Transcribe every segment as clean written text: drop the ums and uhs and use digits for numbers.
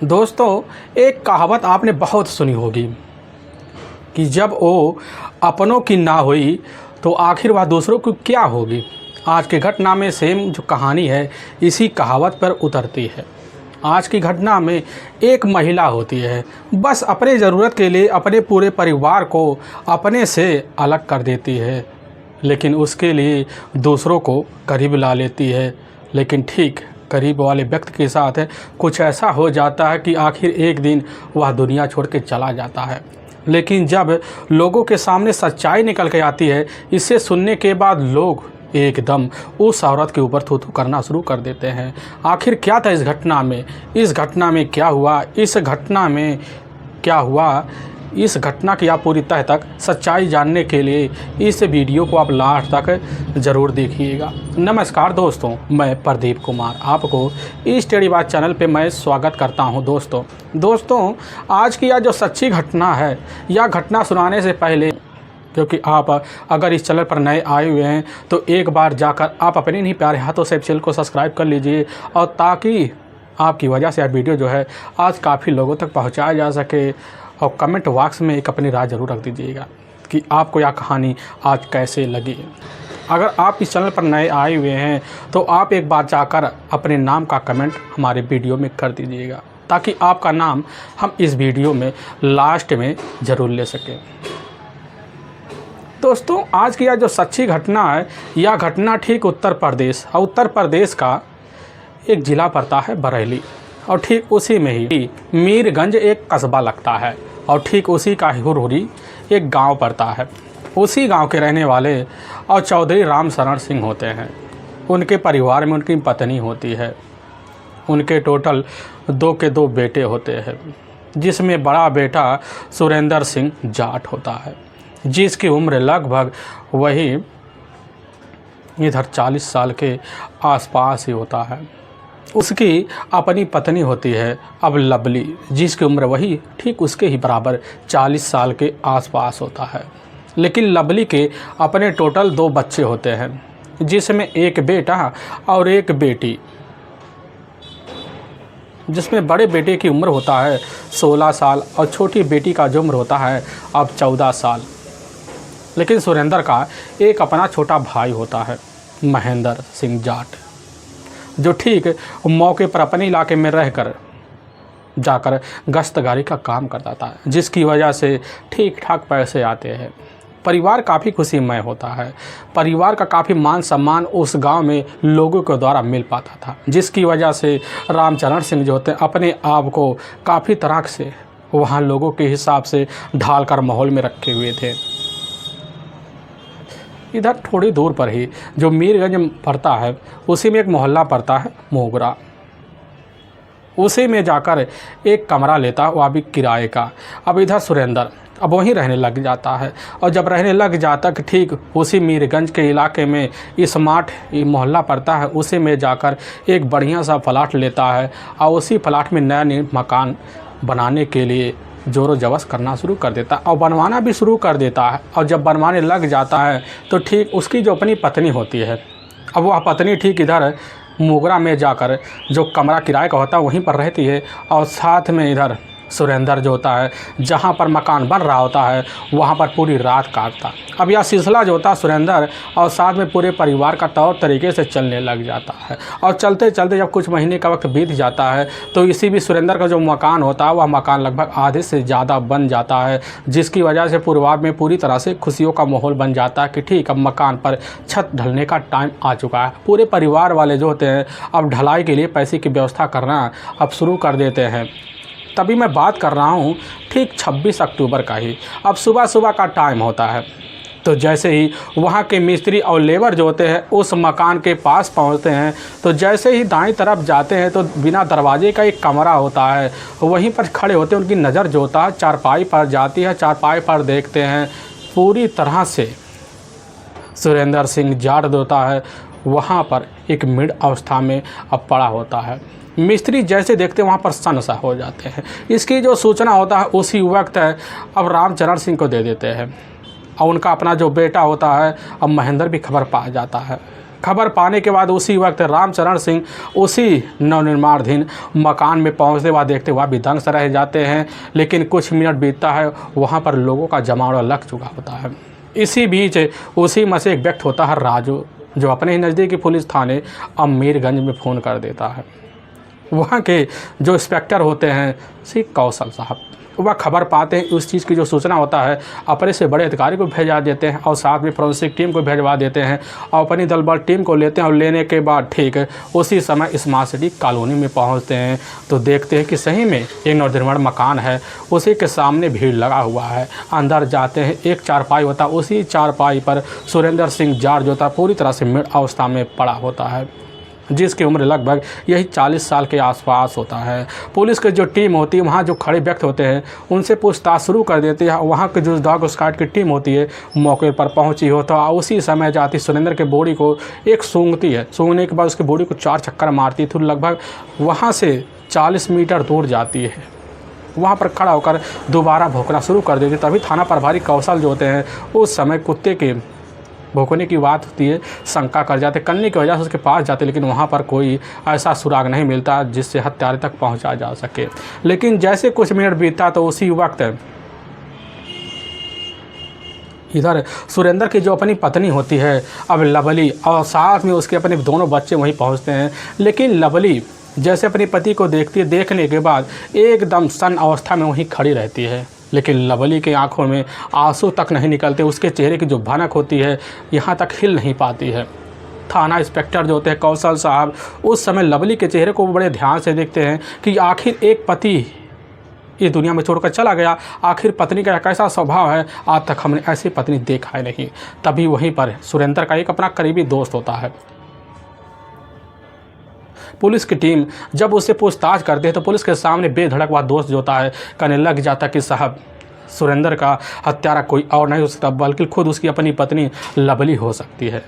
दोस्तों, एक कहावत आपने बहुत सुनी होगी कि जब वो अपनों की ना हुई तो आखिर वह दूसरों की क्या होगी। आज की घटना में सेम जो कहानी है इसी कहावत पर उतरती है। आज की घटना में एक महिला होती है, बस अपने ज़रूरत के लिए अपने पूरे परिवार को अपने से अलग कर देती है, लेकिन उसके लिए दूसरों को करीब ला लेती है। लेकिन ठीक करीब वाले व्यक्ति के साथ कुछ ऐसा हो जाता है कि आखिर एक दिन वह दुनिया छोड़ के चला जाता है। लेकिन जब लोगों के सामने सच्चाई निकल के आती है, इसे सुनने के बाद लोग एकदम उस औरत के ऊपर थू थू करना शुरू कर देते हैं। आखिर क्या था इस घटना में, इस घटना में क्या हुआ, इस घटना में क्या हुआ, इस घटना की आप पूरी तह तक सच्चाई जानने के लिए इस वीडियो को आप लास्ट तक ज़रूर देखिएगा। नमस्कार दोस्तों, मैं प्रदीप कुमार आपको इस टेढ़ी बात चैनल पे मैं स्वागत करता हूं। दोस्तों आज की यह जो सच्ची घटना है, यह घटना सुनाने से पहले, क्योंकि आप अगर इस चैनल पर नए आए हुए हैं तो एक बार जाकर आप अपने नहीं प्यारे हाथों से चैनल को सब्सक्राइब कर लीजिए, और ताकि आपकी वजह से यह वीडियो जो है आज काफ़ी लोगों तक पहुंचाया जा सके। और कमेंट बॉक्स में एक अपनी राय ज़रूर रख दीजिएगा कि आपको यह कहानी आज कैसे लगी। अगर आप इस चैनल पर नए आए हुए हैं तो आप एक बार जाकर अपने नाम का कमेंट हमारे वीडियो में कर दीजिएगा, ताकि आपका नाम हम इस वीडियो में लास्ट में ज़रूर ले सकें। दोस्तों आज की यह जो सच्ची घटना है, यह घटना ठीक उत्तर प्रदेश का एक ज़िला पड़ता है बरेली, और ठीक उसी में ही मीरगंज एक कस्बा लगता है, और ठीक उसी का हुरहुरी एक गांव पड़ता है। उसी गांव के रहने वाले और चौधरी राम शरण सिंह होते हैं। उनके परिवार में उनकी पत्नी होती है। उनके टोटल 2 के 2 बेटे होते हैं, जिसमें बड़ा बेटा सुरेंद्र सिंह जाट होता है, जिसकी उम्र लगभग वही इधर 40 साल के आसपास ही होता है। उसकी अपनी पत्नी होती है अब लवली, जिसकी उम्र वही ठीक उसके ही बराबर 40 साल के आसपास होता है। लेकिन लवली के अपने टोटल 2 बच्चे होते हैं, जिसमें एक बेटा और एक बेटी, जिसमें बड़े बेटे की उम्र होता है 16 साल और छोटी बेटी का जो उम्र होता है अब 14 साल। लेकिन सुरेंद्र का एक अपना छोटा भाई होता है महेंद्र सिंह जाट, जो ठीक मौके पर अपने इलाके में रहकर जाकर गश्तगारी का काम करता था, जिसकी वजह से ठीक ठाक पैसे आते हैं। परिवार काफ़ी खुशीमय होता है। परिवार का काफ़ी मान सम्मान उस गांव में लोगों के द्वारा मिल पाता था, जिसकी वजह से रामचरण सिंह जो होते हैं अपने आप को काफ़ी तरह से वहाँ लोगों के हिसाब से ढाल कर माहौल में रखे हुए थे। इधर थोड़ी दूर पर ही जो मीरगंज पड़ता है, उसी में एक मोहल्ला पड़ता है मोगरा। उसी में जाकर एक कमरा लेता है, वह भी किराए का। अब इधर सुरेंद्र अब वहीं रहने लग जाता है, और जब रहने लग जाता कि ठीक उसी मीरगंज के इलाके में स्मार्ट मोहल्ला पड़ता है, उसी में जाकर एक बढ़िया सा प्लाट लेता है, और उसी प्लाट में नया मकान बनाने के लिए जोरों जबरदस्त करना शुरू कर देता है, और बनवाना भी शुरू कर देता है। और जब बनवाने लग जाता है तो ठीक उसकी जो अपनी पत्नी होती है, अब वह पत्नी ठीक इधर मोगरा में जाकर जो कमरा किराए का होता है वहीं पर रहती है, और साथ में इधर सुरेंद्र जो होता है जहाँ पर मकान बन रहा होता है वहाँ पर पूरी रात काटता। अब यह सिलसिला जो होता है सुरेंद्र और साथ में पूरे परिवार का तौर तरीके से चलने लग जाता है। और चलते चलते जब कुछ महीने का वक्त बीत जाता है तो इसी भी सुरेंद्र का जो मकान होता है वह मकान लगभग आधे से ज़्यादा बन जाता है, जिसकी वजह से परिवार में पूरी तरह से खुशियों का माहौल बन जाता है कि ठीक अब मकान पर छत ढलने का टाइम आ चुका है। पूरे परिवार वाले जो होते हैं अब ढलाई के लिए पैसे की व्यवस्था करना अब शुरू कर देते हैं। तभी मैं बात कर रहा हूँ ठीक 26 अक्टूबर का ही। अब सुबह सुबह का टाइम होता है, तो जैसे ही वहाँ के मिस्त्री और लेबर जो होते हैं उस मकान के पास पहुँचते हैं, तो जैसे ही दाईं तरफ जाते हैं तो बिना दरवाजे का एक कमरा होता है, वहीं पर खड़े होते हैं। उनकी नज़र जो होता है चारपाई पर जाती है। चारपाई पर देखते हैं पूरी तरह से सुरेंद्र सिंह जाट होता है वहाँ पर एक मिड अवस्था में अब पड़ा होता है। मिस्त्री जैसे देखते हैं वहाँ पर सन्न सा हो जाते हैं। इसकी जो सूचना होता है उसी वक्त अब रामचरण सिंह को दे देते हैं, और उनका अपना जो बेटा होता है अब महेंद्र भी खबर पा जाता है खबर पाने के बाद उसी वक्त रामचरण सिंह उसी नवनिर्माणाधीन मकान में पहुंचते व देखते हुआ भी दंग से रह जाते हैं। लेकिन कुछ मिनट बीतता है, वहां पर लोगों का जमावड़ा लग चुका होता है। इसी बीच उसी में से एक व्यक्ति होता है राजू, जो अपने ही नज़दीकी पुलिस थाने अमीरगंज में फ़ोन कर देता है। वहाँ के जो इंस्पेक्टर होते हैं श्री कौशल साहब, वह खबर पाते हैं, उस चीज़ की जो सूचना होता है अपने से बड़े अधिकारी को भेजा देते हैं और साथ में फोरेंसिक टीम को भेजवा देते हैं और अपनी दल बल टीम को लेते हैं। और लेने के बाद ठीक उसी समय स्मार्ट सिटी कॉलोनी में पहुंचते हैं तो देखते हैं कि सही में एक नवनिर्माण मकान है, उसी के सामने भीड़ लगा हुआ है। अंदर जाते हैं, एक चारपाई होता है, उसी चारपाई पर सुरेंद्र सिंह जाट जो था पूरी तरह से मृत अवस्था में पड़ा होता है, जिसकी उम्र लगभग यही 40 साल के आसपास होता है। पुलिस की जो टीम होती है, वहाँ जो खड़े व्यक्ति होते हैं उनसे पूछताछ शुरू कर देती है। वहाँ की जो डॉग स्क्वाड की टीम होती है मौके पर पहुँची हो तो उसी समय जाती सुरेंद्र के बॉडी को एक सूंघती है। सूंघने के बाद उसकी बॉडी को 4 चक्कर मारती थी, लगभग वहाँ से 40 मीटर दूर जाती है। वहाँ पर खड़ा होकर दोबारा भौंकना शुरू कर देती। तभी थाना प्रभारी कौशल जो होते हैं उस समय कुत्ते के भौंकने की बात होती है, शंका कर जाते, करने की वजह से उसके पास जाते, लेकिन वहाँ पर कोई ऐसा सुराग नहीं मिलता जिससे हत्यारे तक पहुँचा जा सके। लेकिन जैसे कुछ मिनट बीता तो उसी वक्त इधर सुरेंद्र की जो अपनी पत्नी होती है अब लवली, और साथ में उसके अपने दोनों बच्चे वहीं पहुँचते हैं। लेकिन लवली जैसे अपने पति को देखती है, देखने के बाद एकदम सन्न अवस्था में वहीं खड़ी रहती है। लेकिन लवली की आंखों में आंसू तक नहीं निकलते, उसके चेहरे की जो भनक होती है यहाँ तक हिल नहीं पाती है। थाना इंस्पेक्टर जो होते हैं कौशल साहब उस समय लवली के चेहरे को बड़े ध्यान से देखते हैं कि आखिर एक पति इस दुनिया में छोड़कर चला गया, आखिर पत्नी का कैसा स्वभाव है, आज तक हमने ऐसी पत्नी देखा ही नहीं। तभी वहीं पर सुरेंद्र का एक अपना करीबी दोस्त होता है। पुलिस की टीम जब उससे पूछताछ करते हैं तो पुलिस के सामने बेधड़क वह दोस्त जो होता है कहने लग जाता कि साहब सुरेंद्र का हत्यारा कोई और नहीं हो सकता बल्कि खुद उसकी अपनी पत्नी लवली हो सकती है।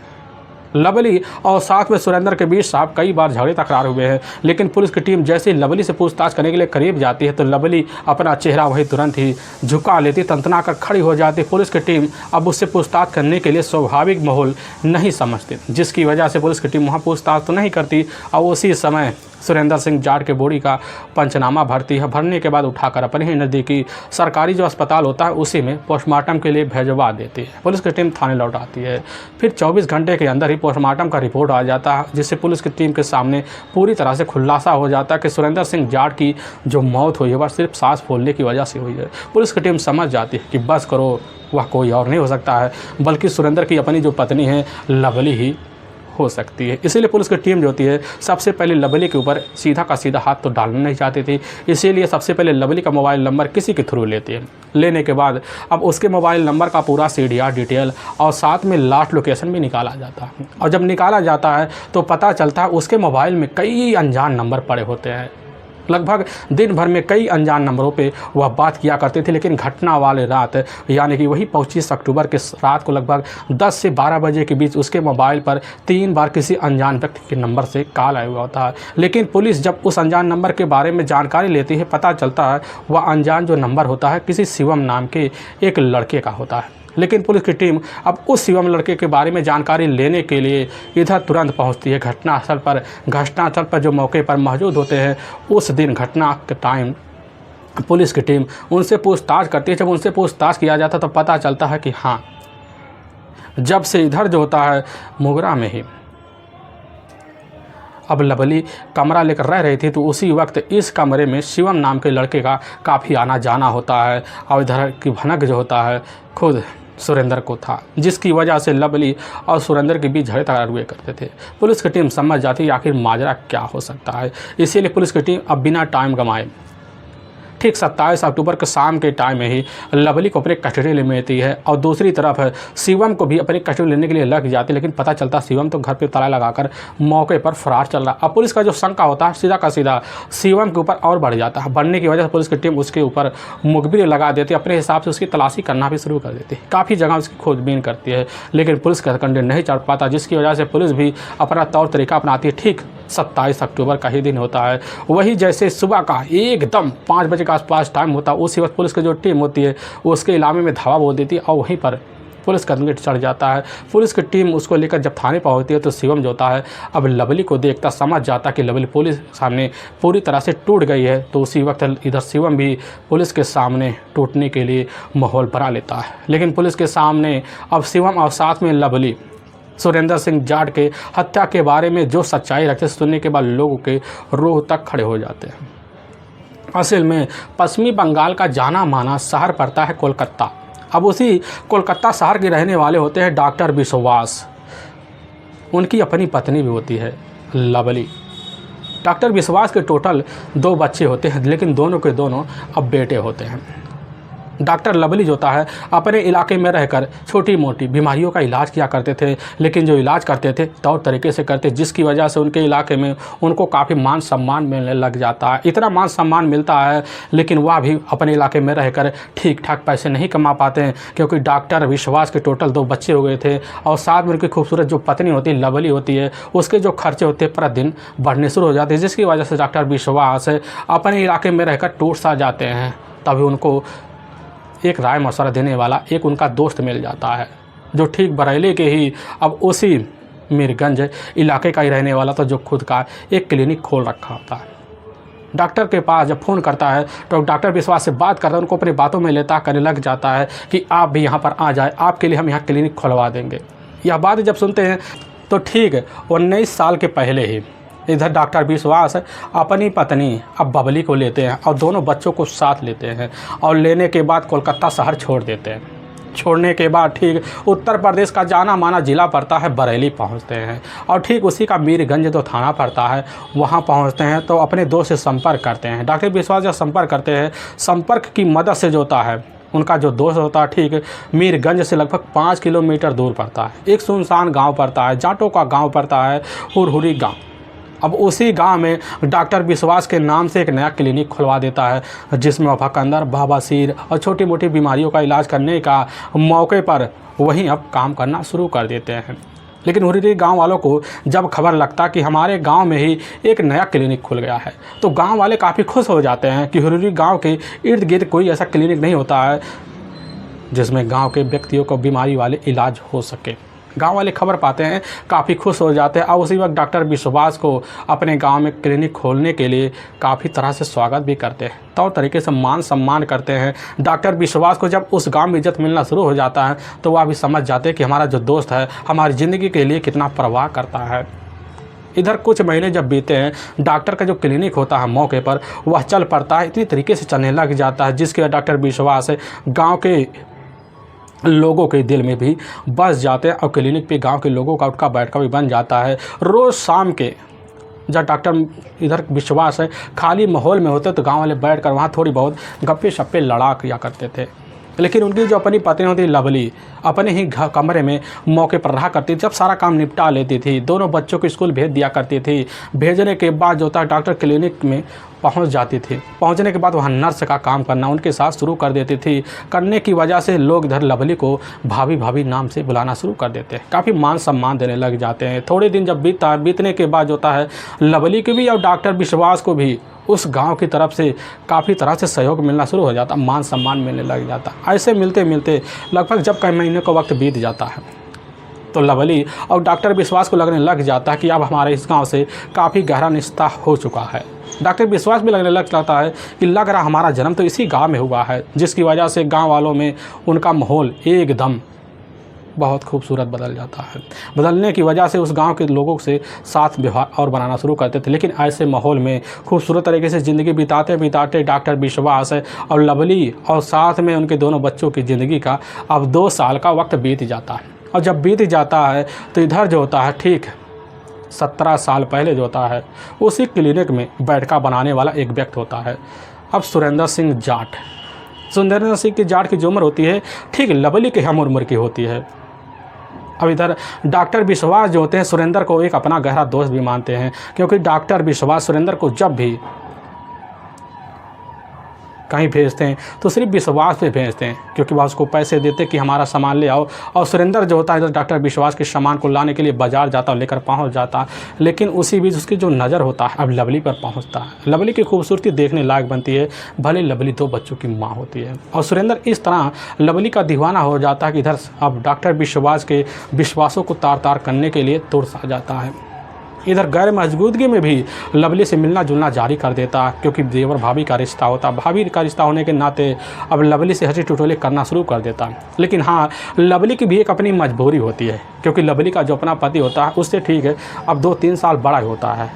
लवली और साथ में सुरेंद्र के बीच साहब कई बार झगड़े तकरार हुए हैं। लेकिन पुलिस की टीम जैसे ही लवली से पूछताछ करने के लिए करीब जाती है तो लवली अपना चेहरा वही तुरंत ही झुका लेती, तंतना कर खड़ी हो जाती। पुलिस की टीम अब उससे पूछताछ करने के लिए स्वाभाविक माहौल नहीं समझती, जिसकी वजह से पुलिस की टीम वहाँ पूछताछ तो नहीं करती और उसी समय सुरेंद्र सिंह जाट के बॉडी का पंचनामा भरती है। भरने के बाद उठाकर अपने ही नज़दीकी सरकारी जो अस्पताल होता है उसी में पोस्टमार्टम के लिए भेजवा देती है। पुलिस की टीम थाने लौट आती है। फिर 24 घंटे के अंदर ही पोस्टमार्टम का रिपोर्ट आ जाता है, जिससे पुलिस की टीम के सामने पूरी तरह से खुलासा हो जाता है कि सुरेंद्र सिंह जाट की जो मौत हुई है वह सिर्फ सांस फूलने की वजह से हुई है। पुलिस की टीम समझ जाती है कि बस करो, वह कोई और नहीं हो सकता है बल्कि सुरेंद्र की अपनी जो पत्नी है लवली ही हो सकती है। इसीलिए पुलिस की टीम जो होती है सबसे पहले लवली के ऊपर सीधा का सीधा हाथ तो डालना नहीं चाहती थी, इसीलिए सबसे पहले लवली का मोबाइल नंबर किसी के थ्रू लेती है। लेने के बाद अब उसके मोबाइल नंबर का पूरा CDR डिटेल और साथ में लास्ट लोकेशन भी निकाला जाता है। और जब निकाला जाता है तो पता चलता है उसके मोबाइल में कई अनजान नंबर पड़े होते हैं। लगभग दिन भर में कई अनजान नंबरों पे वह बात किया करते थे, लेकिन घटना वाले रात यानी कि वही 25 अक्टूबर के रात को लगभग 10 से 12 बजे के बीच उसके मोबाइल पर 3 बार किसी अनजान व्यक्ति के नंबर से कॉल आया हुआ होता है। लेकिन पुलिस जब उस अनजान नंबर के बारे में जानकारी लेती है पता चलता है वह अनजान जो नंबर होता है किसी शिवम नाम के एक लड़के का होता है। लेकिन पुलिस की टीम अब उस शिवम लड़के के बारे में जानकारी लेने के लिए इधर तुरंत पहुंचती है घटनास्थल पर। घटनास्थल पर जो मौके पर मौजूद होते हैं उस दिन घटना के टाइम पुलिस की टीम उनसे पूछताछ करती है। जब उनसे पूछताछ किया जाता तो पता चलता है कि हाँ, जब से इधर जो होता है मोगरा में ही अब लवली कमरा लेकर रह रही थी तो उसी वक्त इस कमरे में शिवम नाम के लड़के का काफ़ी आना जाना होता है और इधर की भनक जो होता है खुद सुरेंद्र को था, जिसकी वजह से लवली और सुरेंद्र के बीच झगड़े तकरार हुए करते थे। पुलिस की टीम समझ जाती है आखिर माजरा क्या हो सकता है, इसीलिए पुलिस की टीम अब बिना टाइम गंवाए ठीक 27 अक्टूबर के शाम के टाइम में ही लवली को अपने कस्टडी में लेती है और दूसरी तरफ शिवम को भी अपने कस्टडी लेने के लिए लग जाती है। लेकिन पता चलता शिवम तो घर पे ताला लगाकर मौके पर फरार चल रहा। अब पुलिस का जो शंका होता है सीधा का सीधा शिवम के ऊपर और बढ़ जाता है। बढ़ने की वजह से पुलिस की टीम उसके ऊपर मुखबिर लगा देती है, अपने हिसाब से उसकी तलाशी करना भी शुरू कर देती है। काफ़ी जगह उसकी खोजबीन करती है लेकिन पुलिस का कंडेन नहीं चढ़ पाता, जिसकी वजह से पुलिस भी अपना तौर तरीका अपनाती है। ठीक 27 अक्टूबर का ही दिन होता है, वही जैसे सुबह का एकदम 5 बजे के आसपास टाइम होता है, उसी वक्त पुलिस की जो टीम होती है उसके इलाके में धावा बोल देती है और वहीं पर पुलिस कदम के चढ़ जाता है। पुलिस की टीम उसको लेकर जब थाने पहुंचती है तो शिवम जो होता है अब लवली को देखता समझ जाता कि लवली पुलिस सामने पूरी तरह से टूट गई है। तो उसी वक्त इधर शिवम भी पुलिस के सामने टूटने के लिए माहौल बना लेता है। लेकिन पुलिस के सामने अब शिवम और साथ में लवली सुरेंद्र सिंह जाट के हत्या के बारे में जो सच्चाई रखते सुनने के बाद लोगों के रूह तक खड़े हो जाते हैं। असल में पश्चिमी बंगाल का जाना माना शहर पड़ता है कोलकाता। अब उसी कोलकाता शहर के रहने वाले होते हैं डॉक्टर विश्वास। उनकी अपनी पत्नी भी होती है लवली। डॉक्टर विश्वास के टोटल 2 बच्चे होते हैं, लेकिन दोनों के दोनों अब बेटे होते हैं। डॉक्टर लवली जो होता है अपने इलाके में रहकर छोटी मोटी बीमारियों का इलाज किया करते थे, लेकिन जो इलाज करते थे तौर तरीके से करते, जिसकी वजह से उनके इलाके में उनको काफ़ी मान सम्मान मिलने लग जाता है। इतना मान सम्मान मिलता है, लेकिन वह भी अपने इलाके में रहकर ठीक ठाक पैसे नहीं कमा पाते हैं, क्योंकि डॉक्टर विश्वास के टोटल 2 बच्चे हो गए थे और साथ में उनकी खूबसूरत जो पत्नी होती है लवली होती है, उसके जो खर्चे होते हैं प्रतिदिन बढ़ने शुरू हो जाते हैं, जिसकी वजह से डॉक्टर विश्वास अपने इलाके में रहकर टूट सा जाते हैं। तभी उनको एक राय मशवरा देने वाला एक उनका दोस्त मिल जाता है, जो ठीक बरेली के ही अब उसी मीरगंज इलाके का ही रहने वाला था, जो खुद का एक क्लिनिक खोल रखा होता है। डॉक्टर के पास जब फ़ोन करता है तो डॉक्टर विश्वास से बात करता है, उनको अपनी बातों में लेता करने लग जाता है कि आप भी यहाँ पर आ जाए, आपके लिए हम यहाँ क्लिनिक खुलवा देंगे। यह बात जब सुनते हैं तो ठीक 19 साल के पहले ही इधर डॉक्टर विश्वास अपनी पत्नी अब बबली को लेते हैं और दोनों बच्चों को साथ लेते हैं और लेने के बाद कोलकाता शहर छोड़ देते हैं। छोड़ने के बाद ठीक उत्तर प्रदेश का जाना माना ज़िला पड़ता है बरेली पहुंचते हैं और ठीक उसी का मीरगंज जो थाना पड़ता है वहां पहुंचते हैं। तो अपने दोस्त से संपर्क करते हैं। डॉक्टर विश्वास जब संपर्क करते हैं, संपर्क की मदद से जो होता है उनका जो दोस्त होता है ठीक मीरगंज से लगभग 5 किलोमीटर दूर पड़ता है, एक सुनसान गाँव पड़ता है, जाटों का गाँव पड़ता है, हुरहुरी गाँव। अब उसी गांव में डॉक्टर विश्वास के नाम से एक नया क्लिनिक खुलवा देता है, जिसमें अफाकंदर, बवासीर और छोटी मोटी बीमारियों का इलाज करने का मौके पर वहीं अब काम करना शुरू कर देते हैं। लेकिन हुरहुरी गांव वालों को जब खबर लगता कि हमारे गांव में ही एक नया क्लिनिक खुल गया है, तो गांव वाले काफ़ी खुश हो जाते हैं कि हुरहुरी गांव के इर्द गिर्द कोई ऐसा क्लिनिक नहीं होता है जिसमें गाँव के व्यक्तियों को बीमारी वाले इलाज हो सके। गांव वाले खबर पाते हैं, काफ़ी खुश हो जाते हैं और उसी वक्त डॉक्टर विश्वास को अपने गांव में क्लिनिक खोलने के लिए काफ़ी तरह से स्वागत भी करते हैं, तौर तरीके से मान सम्मान करते हैं। डॉक्टर विश्वास को जब उस गांव में इज्जत मिलना शुरू हो जाता है तो वह भी समझ जाते हैं कि हमारा जो दोस्त है हमारी ज़िंदगी के लिए कितना परवाह करता है। इधर कुछ महीने जब बीते हैं, डॉक्टर का जो क्लिनिक होता है मौके पर वह चल पड़ता है, इतनी तरीके से चलने लग जाता है जिसके डॉक्टर विश्वास गाँव के लोगों के दिल में भी बस जाते हैं और क्लिनिक पे गांव के लोगों का उठका बैठका भी बन जाता है। रोज़ शाम के जब डॉक्टर इधर विश्वास है खाली माहौल में होते तो गांव वाले बैठकर वहाँ थोड़ी बहुत गप्पे शप्पे लड़ा किया करते थे। लेकिन उनकी जो अपनी पत्नी होती लवली अपने ही कमरे में मौके पर रहा करती थी, जब सारा काम निपटा लेती थी, दोनों बच्चों को स्कूल भेज दिया करती थी। भेजने के बाद जो था डॉक्टर क्लिनिक में पहुंच जाती थी। पहुंचने के बाद वहाँ नर्स का काम करना उनके साथ शुरू कर देती थी। करने की वजह से लोग इधर लवली को भाभी भाभी नाम से बुलाना शुरू कर देते हैं, काफ़ी मान सम्मान देने लग जाते हैं। थोड़े दिन जब बीतने के बाद जो होता है लवली को भी और डॉक्टर विश्वास को भी उस गांव की तरफ से काफ़ी तरह से सहयोग मिलना शुरू हो जाता, मान सम्मान मिलने लग जाता। ऐसे मिलते मिलते लगभग जब कई महीने का वक्त बीत जाता है तो लवली और डॉक्टर विश्वास को लगने लग जाता है कि अब हमारे इस गांव से काफ़ी गहरा रिश्ता हो चुका है। डॉक्टर विश्वास भी लगने लग जाता है कि लग रहा हमारा जन्म तो इसी गांव में हुआ है, जिसकी वजह से गांव वालों में उनका माहौल एकदम बहुत खूबसूरत बदल जाता है। बदलने की वजह से उस गांव के लोगों से साथ व्यवहार और बनाना शुरू करते थे। लेकिन ऐसे माहौल में खूबसूरत तरीके से ज़िंदगी बिताते बिताते डॉक्टर विश्वास और लवली और साथ में उनके दोनों बच्चों की ज़िंदगी का अब 2 साल का वक्त बीत जाता है। और जब बीत जाता है तो इधर जो होता है ठीक 17 साल पहले जो होता है उसी क्लिनिक में बैठका बनाने वाला एक व्यक्ति होता है, अब सुरेंद्र सिंह जाट। सुरेंद्र सिंह की जाट की जो उम्र होती है ठीक लवली के हम उम्र की होती है। अब इधर डॉक्टर विश्वास जो होते हैं सुरेंद्र को एक अपना गहरा दोस्त भी मानते हैं, क्योंकि डॉक्टर विश्वास सुरेंद्र को जब भी कहीं भेजते हैं तो सिर्फ विश्वास पे भेजते हैं, क्योंकि वह उसको पैसे देते कि हमारा सामान ले आओ। और सुरेंद्र जो होता है डॉक्टर विश्वास के सामान को लाने के लिए बाजार जाता और लेकर पहुंच जाता, लेकिन उसी बीच उसकी जो नज़र होता है अब लवली पर पहुंचता है। लवली की खूबसूरती देखने लायक बनती है, भले लवली 2 बच्चों की माँ होती है। और सुरेंद्र इस तरह लवली का दीवाना हो जाता है कि इधर अब डॉक्टर विश्वास के विश्वासों को तार तार करने के लिए तुर सा जाता है। इधर गैर मौजूदगी में भी लवली से मिलना जुलना जारी कर देता, क्योंकि देवर भाभी का रिश्ता होता। भाभी का रिश्ता होने के नाते अब लवली से हंसी टुटोले करना शुरू कर देता। लेकिन हाँ, लवली की भी एक अपनी मजबूरी होती है, क्योंकि लवली का जो अपना पति होता है उससे ठीक है अब 2-3 साल बड़ा होता है।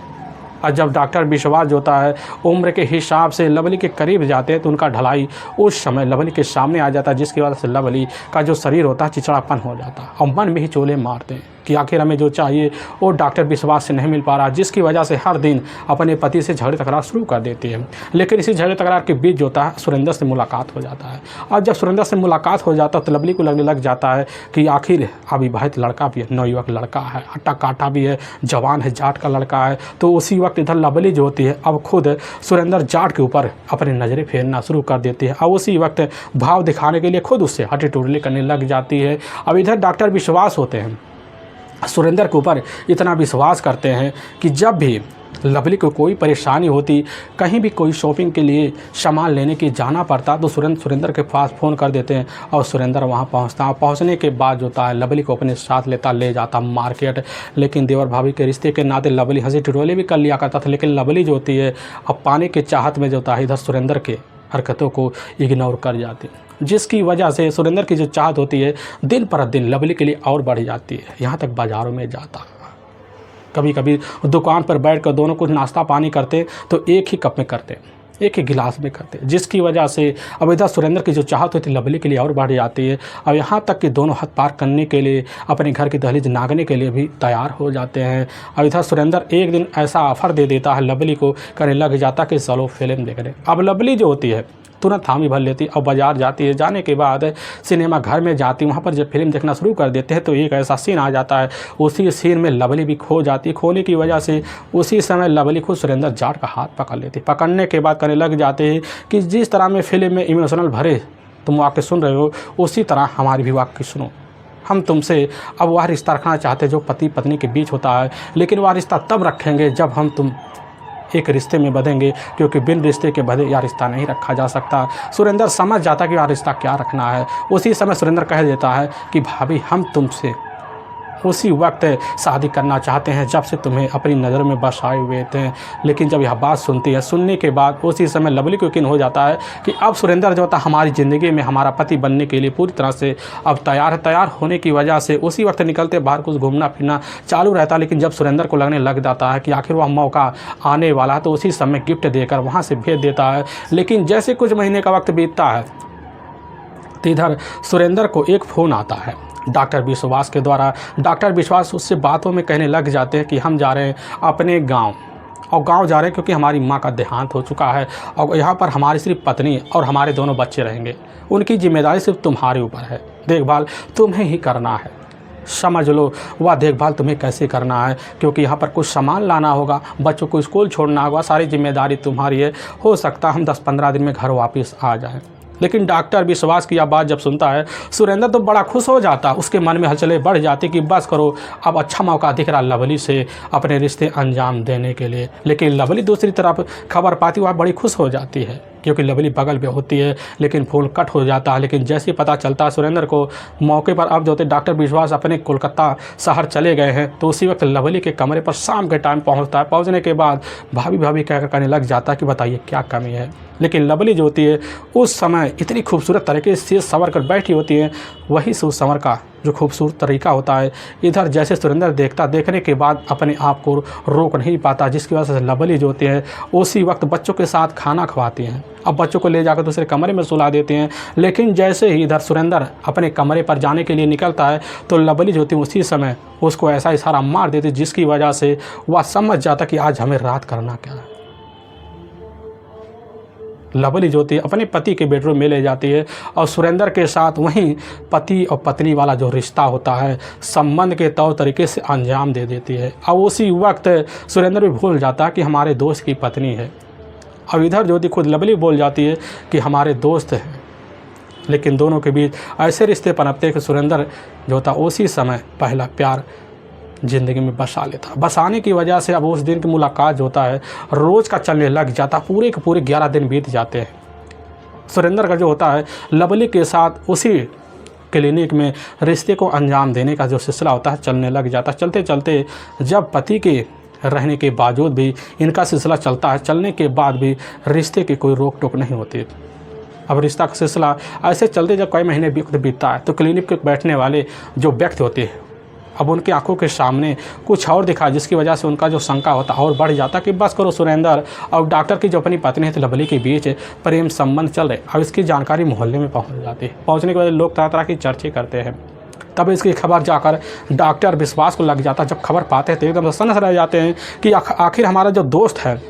और जब डॉक्टर विश्वास जो होता है उम्र के हिसाब से लवली के करीब जाते हैं तो उनका ढलाई उस समय लवली के सामने आ जाता है, जिसकी वजह से लवली का जो शरीर होता है चिड़चिड़ापन हो जाता है और मन में ही चोले मारते हैं कि आखिर हमें जो चाहिए वो डॉक्टर विश्वास से नहीं मिल पा रहा, जिसकी वजह से हर दिन अपने पति से झगड़े तकरार शुरू कर देती है। लेकिन इसी झगड़े तकरार के बीच जो होता है सुरेंद्र से मुलाकात हो जाता है। और जब सुरेंद्र से मुलाकात हो जाता है तो लवली को लगने लग जाता है कि आखिर अविवाहित लड़का भी है, नवयुवक लड़का है, अट्टा काटा भी है, जवान है, जाट का लड़का है। तो उसी वक्त इधर लवली जो होती है अब खुद सुरेंद्र जाट के ऊपर अपनी नज़रें फेरना शुरू कर देती है और उसी वक्त भाव दिखाने के लिए खुद उससे हटी टुटली करने लग जाती है। अब इधर डॉक्टर विश्वास होते हैं सुरेंद्र के ऊपर इतना विश्वास करते हैं कि जब भी लवली को कोई परेशानी होती, कहीं भी कोई शॉपिंग के लिए सामान लेने की जाना पड़ता तो सुरेंद्र के पास फ़ोन कर देते हैं और सुरेंद्र वहां पहुंचता। पहुंचने के बाद जो होता है लवली को अपने साथ ले जाता मार्केट। लेकिन देवर भाभी के रिश्ते के नाते लवली हंसी ठिठोले भी कर लिया करता था, लेकिन लवली जो होती है अब पाने के चाहत में जो होता है इधर सुरेंद्र के हरकतों को इग्नोर कर जाती, जिसकी वजह से सुरेंद्र की जो चाहत होती है दिन पर दिन लवली के लिए और बढ़ जाती है। यहाँ तक बाज़ारों में जाता, कभी कभी दुकान पर बैठ कर दोनों कुछ नाश्ता पानी करते तो एक ही कप में करते, एक ही गिलास में करते, जिसकी वजह से अब इधर सुरेंद्र की जो चाहत होती है लवली के लिए और बढ़ जाती है। अब यहाँ तक कि दोनों हाथ पार करने के लिए अपने घर की दहलीज नागने के लिए भी तैयार हो जाते हैं। अब इधर सुरेंद्र एक दिन ऐसा ऑफर दे देता है लवली को, करने लग जाता कि चलो फिल्म देख रहे। अब लवली जो होती है तुरंत हामी भर लेती और बाज़ार जाती है। जाने के बाद सिनेमा घर में जाती, वहाँ पर जब फिल्म देखना शुरू कर देते हैं तो एक ऐसा सीन आ जाता है, उसी सीन में लवली भी खो जाती। खोने की वजह से उसी समय लवली खुद सुरेंद्र जाट का हाथ पकड़ लेती। पकड़ने के बाद करने लग जाते हैं कि जिस तरह में फिल्म में इमोशनल भरे तुम वाक्य सुन रहे हो, उसी तरह हमारी भी वाक्य सुनो। हम तुमसे अब वह रिश्ता रखना चाहते जो पति पत्नी के बीच होता है, लेकिन वह रिश्ता तब रखेंगे जब हम तुम एक रिश्ते में बंधेंगे, क्योंकि बिन रिश्ते के बंधे यह रिश्ता नहीं रखा जा सकता। सुरेंद्र समझ जाता कि यह रिश्ता क्या रखना है। उसी समय सुरेंद्र कह देता है कि भाभी हम तुमसे उसी वक्त शादी करना चाहते हैं जब से तुम्हें अपनी नज़र में बसाए हुए थे। लेकिन जब यह बात सुनती है, सुनने के बाद उसी समय लवली को यकीन हो जाता है कि अब सुरेंद्र जो होता है हमारी ज़िंदगी में हमारा पति बनने के लिए पूरी तरह से अब तैयार है। तैयार होने की वजह से उसी वक्त निकलते बाहर कुछ घूमना फिरना चालू रहता। लेकिन जब सुरेंद्र को लगने लग जाता है कि आखिर वह मौका आने वाला है तो उसी समय गिफ्ट देकर वहाँ से भेज देता है। लेकिन जैसे कुछ महीने का वक्त बीतता है तो इधर सुरेंद्र को एक फ़ोन आता है डॉक्टर विश्वास के द्वारा। डॉक्टर विश्वास उससे बातों में कहने लग जाते हैं कि हम जा रहे हैं अपने गांव, और गांव जा रहे हैं क्योंकि हमारी मां का देहांत हो चुका है और यहाँ पर हमारी सिर्फ पत्नी और हमारे दोनों बच्चे रहेंगे। उनकी जिम्मेदारी सिर्फ तुम्हारे ऊपर है, देखभाल तुम्हें ही करना है। समझ लो वह देखभाल तुम्हें कैसे करना है, क्योंकि यहाँ पर कुछ सामान लाना होगा, बच्चों को स्कूल छोड़ना होगा, सारी जिम्मेदारी तुम्हारी है। हो सकता है हम 10-15 दिन में घर वापस आ जाएँ। लेकिन डॉक्टर विश्वास की यह बात जब सुनता है सुरेंद्र तो बड़ा खुश हो जाता। उसके मन में हलचलें बढ़ जाती कि बस करो, अब अच्छा मौका दिख रहा लवली से अपने रिश्ते अंजाम देने के लिए। लेकिन लवली दूसरी तरफ खबर पाती वह बड़ी खुश हो जाती है, क्योंकि लवली बगल में होती है। लेकिन फ़ोन कट हो जाता है। लेकिन जैसे पता चलता है सुरेंद्र को मौके पर अब जो होते डॉक्टर विश्वास अपने कोलकाता शहर चले गए हैं, तो उसी वक्त लवली के कमरे पर शाम के टाइम पहुंचता है। पहुंचने के बाद भाभी कहकर कहने लग जाता है कि बताइए क्या कमी है। लेकिन लवली जो होती है उस समय इतनी खूबसूरत तरीके से संवर कर बैठी होती है, वही संवर का जो खूबसूरत तरीका होता है। इधर जैसे सुरेंद्र देखने के बाद अपने आप को रोक नहीं पाता, जिसकी वजह से लवली जो होती है उसी वक्त बच्चों के साथ खाना खवाती हैं। अब बच्चों को ले जाकर दूसरे कमरे में सुला देते हैं। लेकिन जैसे ही इधर सुरेंद्र अपने कमरे पर जाने के लिए निकलता है तो लवली जो होती है उसी समय उसको ऐसा इशारा मार देती, जिसकी वजह से वह समझ जाता कि आज हमें रात करना क्या है। लवली जो होती है अपने पति के बेडरूम में ले जाती है और सुरेंद्र के साथ वहीं पति और पत्नी वाला जो रिश्ता होता है संबंध के तौर तरीके से अंजाम दे देती है। और उसी वक्त सुरेंद्र भी भूल जाता कि हमारे दोस्त की पत्नी है अब इधर ज्योति खुद लवली बोल जाती है कि हमारे दोस्त हैं। लेकिन दोनों के बीच ऐसे रिश्ते पनपते हैं कि सुरेंद्र जो था उसी समय पहला प्यार ज़िंदगी में बसा लेता। बसाने की वजह से अब उस दिन की मुलाकात जो होता है रोज़ का चलने लग जाता। पूरे के पूरे 11 दिन बीत जाते हैं। सुरेंद्र का जो होता है लवली के साथ उसी क्लिनिक में रिश्ते को अंजाम देने का जो सिलसिला होता है चलने लग जाता। चलते चलते जब पति के रहने के बावजूद भी इनका सिलसिला चलता है, चलने के बाद भी रिश्ते की कोई रोक टोक नहीं होती। अब रिश्ता का सिलसिला ऐसे चलते जब कई महीने बीतता है तो क्लिनिक पे बैठने वाले जो व्यक्ति होते हैं अब उनकी आंखों के सामने कुछ और दिखा, जिसकी वजह से उनका जो शंका होता और बढ़ जाता कि बस करो, सुरेंद्र और डॉक्टर की जो अपनी पत्नी है लवली के बीच प्रेम संबंध चल रहे। अब इसकी जानकारी मोहल्ले में पहुंच जाती है। पहुंचने के बाद लोग तरह तरह की चर्चे करते हैं। तब इसकी खबर जाकर डॉक्टर विश्वास को लग जाता। जब खबर पाते हैं तो एकदम सनस रह जाते हैं कि आखिर हमारा जो दोस्त है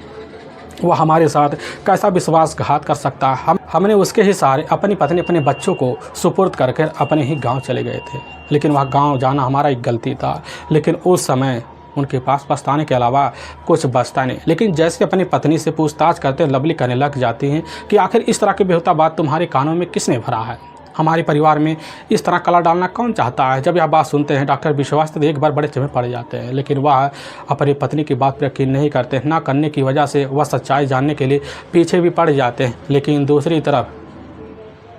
वह हमारे साथ कैसा विश्वासघात कर सकता है। हमने उसके ही सहारे अपनी पत्नी अपने बच्चों को सुपुर्द करके अपने ही गांव चले गए थे। लेकिन वह गांव जाना हमारा एक गलती था। लेकिन उस समय उनके पास पछताने के अलावा कुछ बचता नहीं। लेकिन जैसे अपनी पत्नी से पूछताछ करते लवली कहने लग जाती हैं कि आखिर इस तरह की बेहुदा बात तुम्हारे कानों में किसने भरा है? हमारे परिवार में इस तरह कला डालना कौन चाहता है? जब यह बात सुनते हैं डॉक्टर विश्वास तो एक बार बड़े चमे पड़ जाते हैं। लेकिन वह अपनी पत्नी की बात पर यकीन नहीं करते। ना करने की वजह से वह सच्चाई जानने के लिए पीछे भी पड़ जाते हैं। लेकिन दूसरी तरफ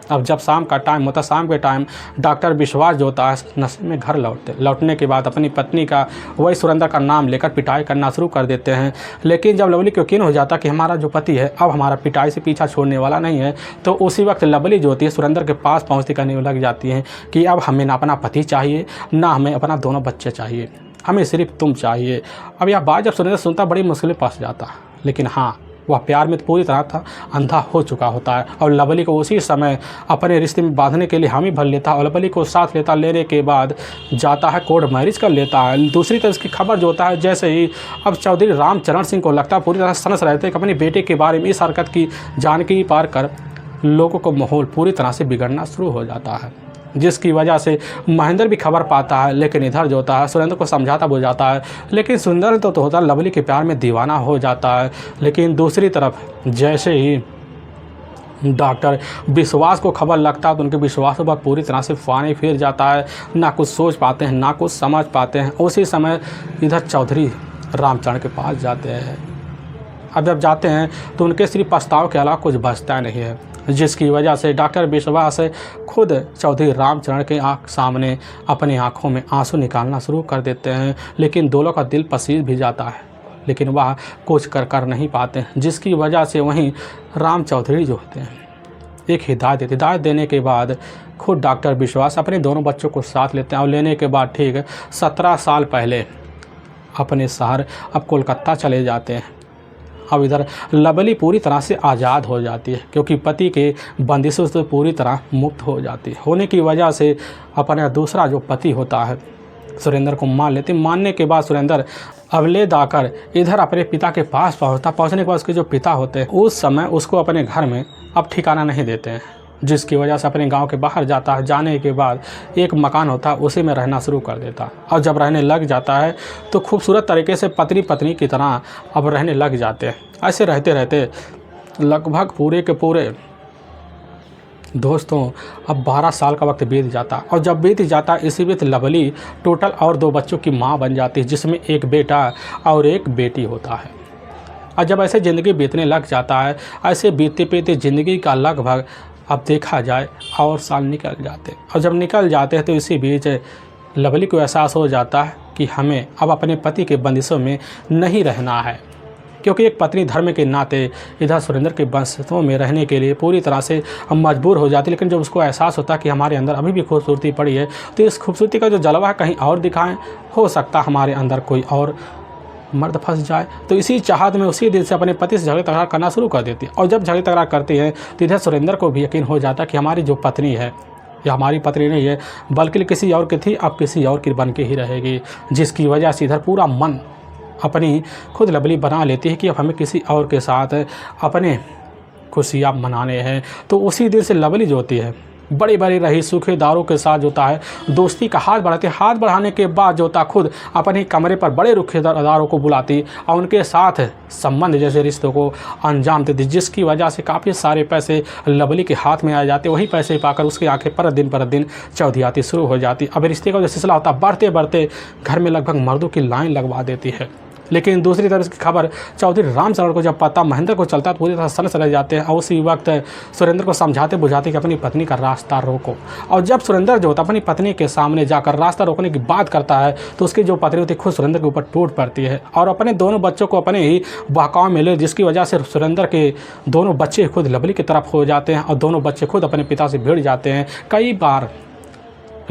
अब जब शाम का टाइम होता, शाम के टाइम डॉक्टर विश्वास जो होता है नशे में घर लौटने के बाद अपनी पत्नी का वही सुरेंद्र का नाम लेकर पिटाई करना शुरू कर देते हैं। लेकिन जब लवली को यकीन हो जाता कि हमारा जो पति है अब हमारा पिटाई से पीछा छोड़ने वाला नहीं है, तो उसी वक्त लवली जो होती है सुरेंद्र के पास पहुँचती करने लग जाती हैं कि अब हमें ना अपना पति चाहिए, ना हमें अपना दोनों बच्चे चाहिए, हमें सिर्फ तुम चाहिए। अब यह बात जब सुरेंद्र सुनता बड़ी मुश्किल फंस जाता। लेकिन हाँ, वह प्यार में पूरी तरह था अंधा हो चुका होता है और लवली को उसी समय अपने रिश्ते में बांधने के लिए हामी भर लेता और लवली को साथ लेने के बाद जाता है, कोर्ट मैरिज कर लेता है। दूसरी तरफ इसकी खबर जो होता है जैसे ही अब चौधरी रामचरण सिंह को लगता है पूरी तरह सनस रहते हैं कि अपने बेटे के बारे में इस हरकत की जानकारी पार कर लोगों को माहौल पूरी तरह से बिगड़ना शुरू हो जाता है, जिसकी वजह से महेंद्र भी खबर पाता है। लेकिन इधर जो होता है सुरेंद्र को समझाता बुझाता है। लेकिन सुरेंद्र तो होता है लवली के प्यार में दीवाना हो जाता है। लेकिन दूसरी तरफ जैसे ही डॉक्टर विश्वास को खबर लगता है तो उनके विश्वासों पर पूरी तरह से फानी फिर जाता है। ना कुछ सोच पाते हैं, ना कुछ समझ पाते हैं। उसी समय इधर चौधरी रामचरण के पास जाते हैं। अब जब जाते हैं तो उनके सिर्फ पछताव के अलावा कुछ बचता नहीं है, जिसकी वजह से डॉक्टर विश्वास खुद चौधरी रामचरण के सामने अपनी आंखों में आंसू निकालना शुरू कर देते हैं। लेकिन दोनों का दिल पसीज भी जाता है, लेकिन वह कुछ कर नहीं पाते, जिसकी वजह से वहीं राम चौधरी जो होते हैं एक हिदायत देने के बाद खुद डॉक्टर विश्वास अपने दोनों बच्चों को साथ लेते हैं और लेने के बाद ठीक 17 साल पहले अपने शहर अब कोलकाता चले जाते हैं। अब इधर लवली पूरी तरह से आज़ाद हो जाती है क्योंकि पति के बंदिशों से पूरी तरह मुक्त हो जाती है। होने की वजह से अपना दूसरा जो पति होता है सुरेंद्र को मान लेती। मानने के बाद सुरेंद्र अब ले जाकर इधर अपने पिता के पास पहुंचने के बाद उसके जो पिता होते हैं उस समय उसको अपने घर में अब ठिकाना नहीं देते हैं, जिसकी वजह से अपने गांव के बाहर जाता है। जाने के बाद एक मकान होता है उसी में रहना शुरू कर देता है और जब रहने लग जाता है तो खूबसूरत तरीके से पत्नी की तरह अब रहने लग जाते हैं। ऐसे रहते रहते लगभग पूरे के पूरे दोस्तों अब 12 साल का वक्त बीत जाता और जब बीत जाता इसी बीच लवली टोटल और 2 बच्चों की माँ बन जाती है, जिसमें एक बेटा और एक बेटी होता है। और जब ऐसे ज़िंदगी बीतने लग जाता है, ऐसे बीतते बीतते ज़िंदगी का लगभग अब देखा जाए और साल निकल जाते और जब निकल जाते हैं तो इसी बीच लवली को एहसास हो जाता है कि हमें अब अपने पति के बंदिशों में नहीं रहना है, क्योंकि एक पत्नी धर्म के नाते इधर सुरेंद्र के बंदिशों में रहने के लिए पूरी तरह से हम मजबूर हो जाती। लेकिन जब उसको एहसास होता है कि हमारे अंदर अभी भी खूबसूरती पड़ी है तो इस खूबसूरती का जो जलवा कहीं और दिखाएं, हो सकता हमारे अंदर कोई और मर्द फंस जाए। तो इसी चाहत में उसी दिन से अपने पति से झगड़े तकरार करना शुरू कर देती है और जब झगड़े तकरार करती है तो इधर सुरेंद्र को भी यकीन हो जाता कि हमारी जो पत्नी है या हमारी पत्नी नहीं है बल्कि किसी और की थी, अब किसी और की बन के ही रहेगी, जिसकी वजह से इधर पूरा मन अपनी खुद लवली बना लेती है कि अब हमें किसी और के साथ अपने खुशियाँ मनाने हैं। तो उसी दिन से लवली जो होती है बड़े बड़े रही सूखेदारों के साथ जो होता है दोस्ती का हाथ बढ़ाती। हाथ बढ़ाने के बाद जो होता खुद अपने कमरे पर बड़े रुखेदारों को बुलाती और उनके साथ संबंध जैसे रिश्तों को अंजाम देती, जिसकी वजह से काफ़ी सारे पैसे लवली के हाथ में आ जाते। वही पैसे पाकर उसकी आंखें पर दिन चौधियाती शुरू हो जाती। अब रिश्ते का जो सिलसिला होता बढ़ते बढ़ते घर में लगभग मर्दों की लाइन लगवा देती है। लेकिन दूसरी तरफ इसकी खबर चौधरी रामचरण को जब पता महेंद्र को चलता है तो पूरी तरह सन चले जाते हैं और उसी वक्त सुरेंद्र को समझाते बुझाते कि अपनी पत्नी का रास्ता रोको। और जब सुरेंद्र जो होता अपनी पत्नी के सामने जाकर रास्ता रोकने की बात करता है तो उसकी जो पत्नी होती है खुद सुरेंद्र के ऊपर टूट पड़ती है और अपने दोनों बच्चों को अपने ही बहकाव में ले, जिसकी वजह से सुरेंद्र के दोनों बच्चे खुद लवली की तरफ हो जाते हैं और दोनों बच्चे खुद अपने पिता से भिड़ जाते हैं। कई बार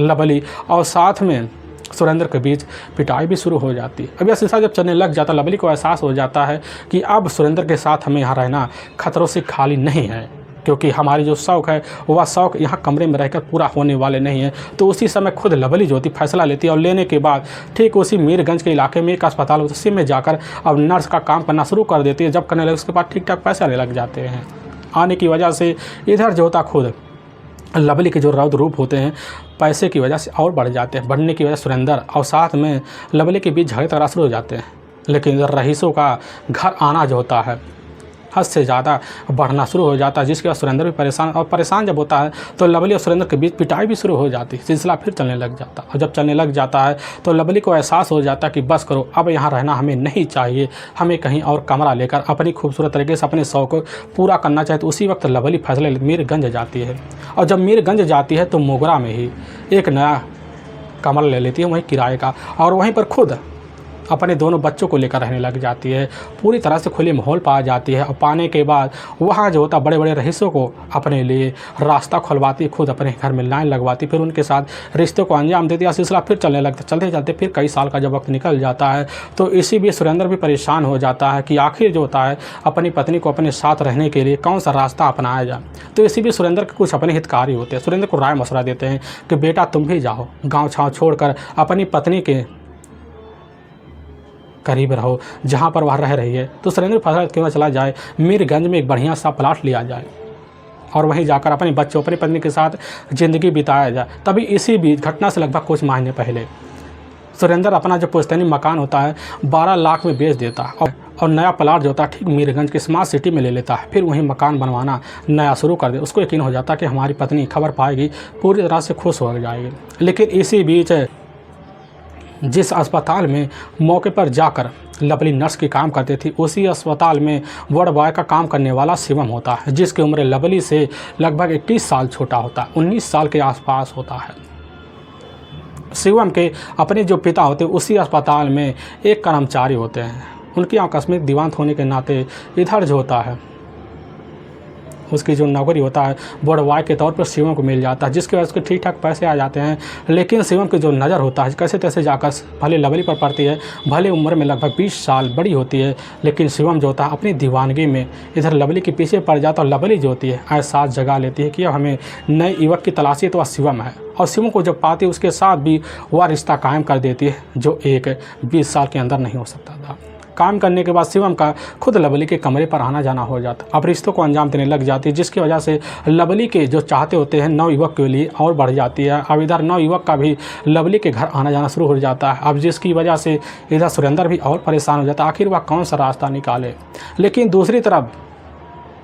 लवली और साथ में सुरेंद्र के बीच पिटाई भी शुरू हो जाती है। अब यह सिलसिला जब चलने लग जाता लवली को एहसास हो जाता है कि अब सुरेंद्र के साथ हमें यहाँ रहना खतरों से खाली नहीं है, क्योंकि हमारी जो शौक़ है वह शौक़ यहाँ कमरे में रहकर पूरा होने वाले नहीं है। तो उसी समय खुद लवली जो होती फैसला लेती है और लेने के बाद ठीक उसी मीरगंज के इलाके में एक अस्पताल होता है, उसी में जाकर अब नर्स का काम करना शुरू कर देती है। जब करने लगे उसके बाद ठीक ठाक पैसे आने लग जाते हैं। आने की वजह से इधर जो होता खुद लवली के जो रौद्र रूप होते हैं पैसे की वजह से और बढ़ जाते हैं। बढ़ने की वजह से सुरेंद्र और साथ में लवली के बीच झगड़े तगड़ा शुरू हो जाते हैं। लेकिन इधर रईसों का घर आना जो होता है हद से ज़्यादा बढ़ना शुरू हो जाता है, जिसके बाद सुरेंद्र भी परेशान जब होता है तो लवली और सुरेंद्र के बीच पिटाई भी शुरू हो जाती है। सिलसिला फिर चलने लग जाता है और जब चलने लग जाता है तो लवली को एहसास हो जाता है कि बस करो, अब यहाँ रहना हमें नहीं चाहिए, हमें कहीं और कमरा लेकर अपनी खूबसूरत तरीके से अपने शौक़ को पूरा करना चाहिए। तो उसी वक्त लवली फैसले मीरगंज जाती है और जब मीरगंज जाती है तो मोगरा में ही एक नया कमरा ले लेती है वहीं किराए का और वहीं पर खुद अपने दोनों बच्चों को लेकर रहने लग जाती है। पूरी तरह से खुले माहौल पा जाती है और पाने के बाद वहाँ जो होता बड़े बड़े रईसों को अपने लिए रास्ता खुलवाती, खुद अपने घर में लाइन लगवाती, फिर उनके साथ रिश्तों को अंजाम देती। सिलसिला फिर चलने लगता। चलते चलते फिर कई साल का जब वक्त निकल जाता है तो इसी बीच सुरेंद्र भी परेशान हो जाता है कि आखिर जो होता है अपनी पत्नी को अपने साथ रहने के लिए कौन सा रास्ता अपनाया जाए। तो इसी बीच सुरेंद्र के कुछ अपने हितकारी होते हैं, सुरेंद्र को राय मशवरा देते हैं कि बेटा तुम भी जाओ, गाँव छाँव छोड़कर अपनी पत्नी के करीब रहो जहाँ पर वह रह रही है। तो सुरेंद्र फैसला क्यों चला जाए मीरगंज में एक बढ़िया सा प्लाट लिया जाए और वहीं जाकर अपने बच्चों अपनी पत्नी के साथ ज़िंदगी बिताया जाए। तभी इसी बीच घटना से लगभग कुछ महीने पहले सुरेंद्र अपना जो पुश्तैनी मकान होता है 12 लाख में बेच देता है और नया प्लाट जो होता है ठीक मीरगंज की स्मार्ट सिटी में ले लेता है। फिर वहीं मकान बनवाना नया शुरू कर दे। उसको यकीन हो जाता है कि हमारी पत्नी खबर पाएगी पूरी तरह से खुश हो जाएगी। लेकिन इसी बीच जिस अस्पताल में मौके पर जाकर लवली नर्स की काम करती थी उसी अस्पताल में वार्ड बॉय का काम करने वाला शिवम होता है, जिसकी उम्र लवली से लगभग 21 साल छोटा होता है, 19 साल के आसपास होता है। शिवम के अपने जो पिता होते हैं उसी अस्पताल में एक कर्मचारी होते हैं। उनकी आकस्मिक देहांत होने के नाते इधर जो होता है उसकी जो नौकरी होता है वार्ड बॉय के तौर पर शिवम को मिल जाता है, जिसकी वजह से उसके ठीक ठाक पैसे आ जाते हैं। लेकिन शिवम की जो नज़र होता है कैसे तैसे जाकर भले लवली पर पड़ती है, भले उम्र में लगभग 20 साल बड़ी होती है, लेकिन शिवम जो होता है अपनी दीवानगी में इधर लवली के पीछे पड़ जाता है और लवली जो होती है एहसास जगा लेती है कि अब हमें नए युवक की तलाशी है तो वह शिवम है। और शिवम को जब पाती है उसके साथ भी वह रिश्ता कायम कर देती है जो एक 20 साल के अंदर नहीं हो सकता था। काम करने के बाद शिवम का खुद लवली के कमरे पर आना जाना हो जाता, अब रिश्तों को अंजाम देने लग जाती है, जिसकी वजह से लवली के जो चाहते होते हैं नवयुवक के लिए और बढ़ जाती है। अब इधर नवयुवक का भी लवली के घर आना जाना शुरू हो जाता है। अब जिसकी वजह से इधर सुरेंद्र भी और परेशान हो जाता है, आखिर वह कौन सा रास्ता निकाले। लेकिन दूसरी तरफ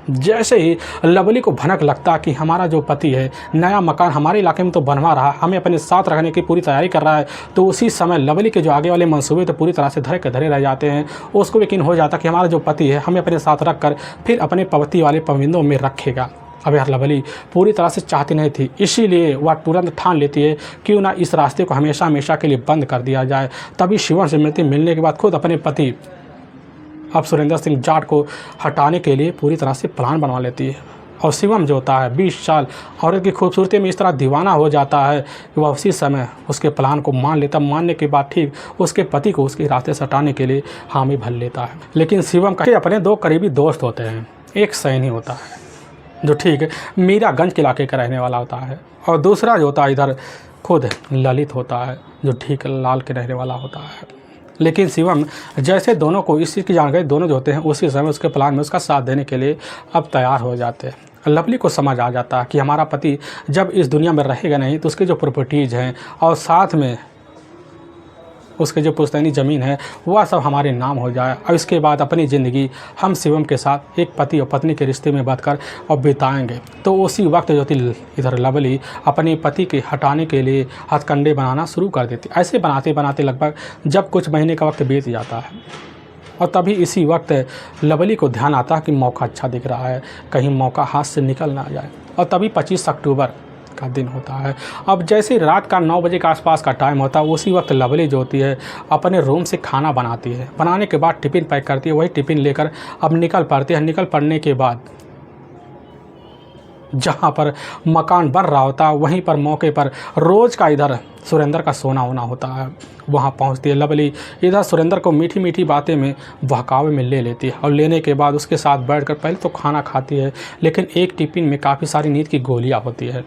जैसे ही लवली को भनक लगता कि हमारा जो पति है नया मकान हमारे इलाके में तो बनवा रहा, हमें अपने साथ रखने की पूरी तैयारी कर रहा है, तो उसी समय लवली के जो आगे वाले मंसूबे तो पूरी तरह से धरे के धरे रह जाते हैं। उसको यकीन हो जाता कि हमारा जो पति है हमें अपने साथ रख कर फिर अपने पवती वाले पविंदों में रखेगा। अब यार लवली पूरी तरह से चाहती नहीं थी, इसीलिए वह तुरंत ठान लेती है क्यों ना इस रास्ते को हमेशा हमेशा के लिए बंद कर दिया जाए। तभी शिवम से मिलने के बाद खुद अपने पति अब सुरेंद्र सिंह जाट को हटाने के लिए पूरी तरह से प्लान बनवा लेती है। और शिवम जो होता है 20 साल औरत की खूबसूरती में इस तरह दीवाना हो जाता है कि वह उसी समय उसके प्लान को मान लेता। मानने के बाद ठीक उसके पति को उसके रास्ते से हटाने के लिए हामी भर लेता है। लेकिन शिवम का अपने 2 करीबी दोस्त होते हैं, एक सैनी होता है जो ठीक मीरागंज के इलाके का रहने वाला होता है और दूसरा जो होता है इधर खुद ललित होता है जो ठीक लाल के रहने वाला होता है। लेकिन शिवम जैसे दोनों को इस चीज़ की जानकारी दोनों जो होते हैं उसी समय उसके प्लान में उसका साथ देने के लिए अब तैयार हो जाते हैं। लवली को समझ आ जाता है कि हमारा पति जब इस दुनिया में रहेगा नहीं तो उसके जो प्रॉपर्टीज़ हैं और साथ में उसके जो पुश्तैनी ज़मीन है वह सब हमारे नाम हो जाए, और इसके बाद अपनी ज़िंदगी हम शिवम के साथ एक पति और पत्नी के रिश्ते में बंधकर और बिताएंगे। तो उसी वक्त जो थी इधर लवली अपने पति के हटाने के लिए हथकंडे बनाना शुरू कर देती। ऐसे बनाते बनाते लगभग जब कुछ महीने का वक्त बीत जाता है, और तभी इसी वक्त लवली को ध्यान आता है कि मौका अच्छा दिख रहा है, कहीं मौका हाथ से निकल ना जाए। और तभी 25 अक्टूबर का दिन होता है। अब जैसे रात का 9 बजे के आसपास का टाइम होता है, उसी वक्त लवली जो होती है अपने रूम से खाना बनाती है। बनाने के बाद टिफ़िन पैक करती है, वही टिफ़िन लेकर अब निकल पड़ती है। निकल पड़ने के बाद जहाँ पर मकान बन रहा होता है वहीं पर मौके पर रोज़ का इधर सुरेंद्र का सोना होना होता है। वहाँ पहुँचती है लवली, इधर सुरेंद्र को मीठी मीठी बातें में बहकावे में ले लेती है, और लेने के बाद उसके साथ बैठकर पहले तो खाना खाती है, लेकिन एक टिफ़िन में काफ़ी सारी नींद की गोलियाँ होती है,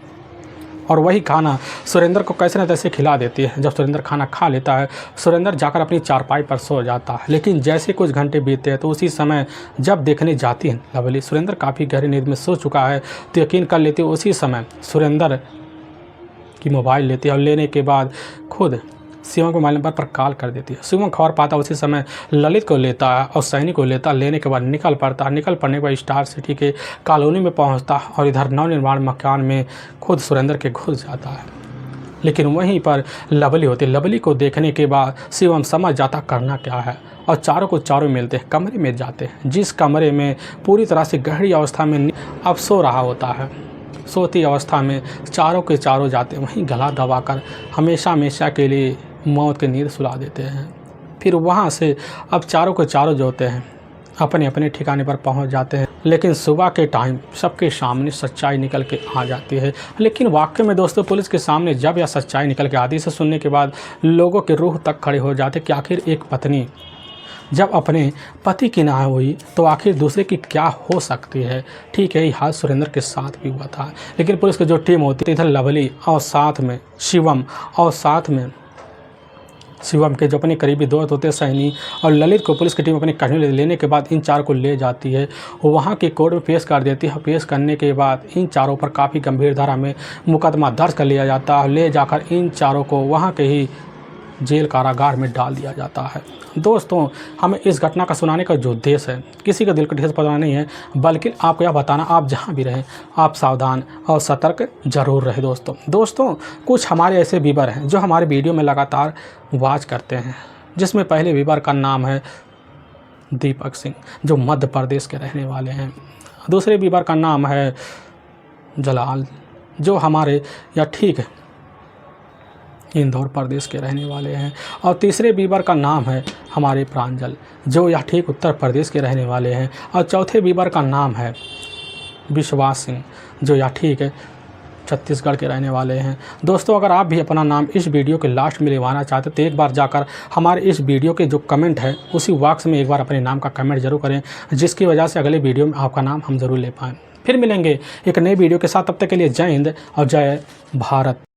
और वही खाना सुरेंद्र को कैसे न तैसे खिला देती है। जब सुरेंद्र खाना खा लेता है, सुरेंद्र जाकर अपनी चारपाई पर सो जाता है। लेकिन जैसे कुछ घंटे बीतते हैं तो उसी समय जब देखने जाती है लवली, सुरेंद्र काफ़ी गहरी नींद में सो चुका है, तो यकीन कर लेती है उसी समय सुरेंद्र की मोबाइल लेती है, और लेने के बाद खुद शिवम को मोबाइल नंबर पर कॉल कर देती है। शिवम खबर पाता उसी समय ललित को लेता है और सैनी को लेता, लेने के बाद निकल पड़ता है। निकल पड़ने के बाद स्टार सिटी के कॉलोनी में पहुंचता है, और इधर नवनिर्माण मकान में खुद सुरेंद्र के घुस जाता है। लेकिन वहीं पर लवली होती है। लवली को देखने के बाद शिवम समझ जाता करना क्या है, और चारों को चारों मिलते हैं, कमरे में जाते हैं, जिस कमरे में पूरी तरह से गहरी अवस्था में अब सो रहा होता है। सोती अवस्था में चारों के चारों जाते हैं, वहीं गला दबाकर हमेशा हमेशा के लिए मौत की नींद सुला देते हैं। फिर वहाँ से अब चारों के चारों जो होते हैं अपने अपने ठिकाने पर पहुँच जाते हैं। लेकिन सुबह के टाइम सबके सामने सच्चाई निकल के आ जाती है। लेकिन वाकई में दोस्तों पुलिस के सामने जब यह सच्चाई निकल के आती है, इसे सुनने के बाद लोगों के रूह तक खड़े हो जाते कि आखिर एक पत्नी जब अपने पति की ना हुई तो आखिर दूसरे की क्या हो सकती है। ठीक है, यही हाल सुरेंद्र के साथ भी हुआ था। लेकिन पुलिस की जो टीम होती है, इधर लवली और साथ में शिवम, और साथ में शिवम के जो अपने करीबी दोस्त होते हैं सैनी और ललित को पुलिस की टीम अपने कस्टडी लेने के बाद इन चार को ले जाती है, वहाँ के कोर्ट में पेश कर देती है। पेश करने के बाद इन चारों पर काफ़ी गंभीर धारा में मुकदमा दर्ज कर लिया जाता है। ले जाकर इन चारों को वहाँ के ही जेल कारागार में डाल दिया जाता है। दोस्तों, हमें इस घटना का सुनाने का जो उद्देश्य है, किसी का दिल को ठेस पहुंचाना नहीं है, बल्कि आपको यह बताना आप जहां भी रहें आप सावधान और सतर्क जरूर रहे। दोस्तों कुछ हमारे ऐसे व्यूअर हैं जो हमारे वीडियो में लगातार वॉच करते हैं, जिसमें पहले व्यूअर का नाम है दीपक सिंह जो मध्य प्रदेश के रहने वाले हैं। दूसरे व्यूअर का नाम है जलाल जो हमारे या ठीक है इंदौर प्रदेश के रहने वाले हैं। और तीसरे व्यूअर का नाम है हमारे प्रांजल जो या ठीक उत्तर प्रदेश के रहने वाले हैं। और चौथे व्यूअर का नाम है विश्वास सिंह जो या ठीक है छत्तीसगढ़ के रहने वाले हैं। दोस्तों, अगर आप भी अपना नाम इस वीडियो के लास्ट में लिखवाना चाहते तो एक बार जाकर हमारे इस वीडियो के जो कमेंट है उसी बॉक्स में एक बार अपने नाम का कमेंट जरूर करें, जिसकी वजह से अगले वीडियो में आपका नाम हम ज़रूर ले पाएँ। फिर मिलेंगे एक नए वीडियो के साथ, तब तक के लिए जय हिंद और जय भारत।